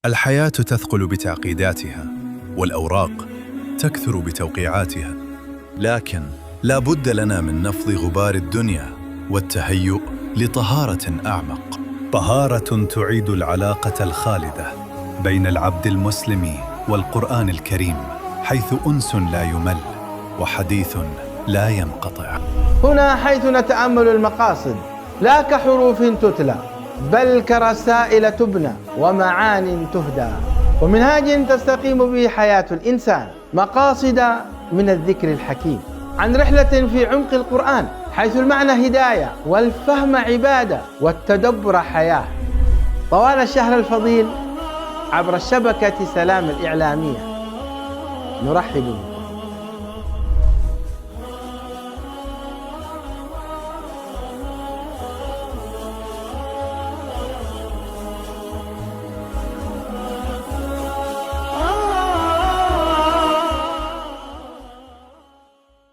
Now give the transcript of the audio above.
الحياة تثقل بتعقيداتها، والأوراق تكثر بتوقيعاتها، لكن لا بد لنا من نفض غبار الدنيا والتهيؤ لطهارة أعمق، طهارة تعيد العلاقة الخالدة بين العبد المسلم والقرآن الكريم، حيث أنس لا يمل وحديث لا ينقطع. هنا حيث نتأمل المقاصد لا كحروف تتلى، بل كرسائل تبنى ومعان تهدى، ومنهاج تستقيم به حياة الإنسان، مقاصد من الذكر الحكيم، عن رحلة في عمق القرآن حيث المعنى هداية والفهم عبادة والتدبر حياة. طوال الشهر الفضيل عبر الشبكة سلام الإعلامية نرحب بكم.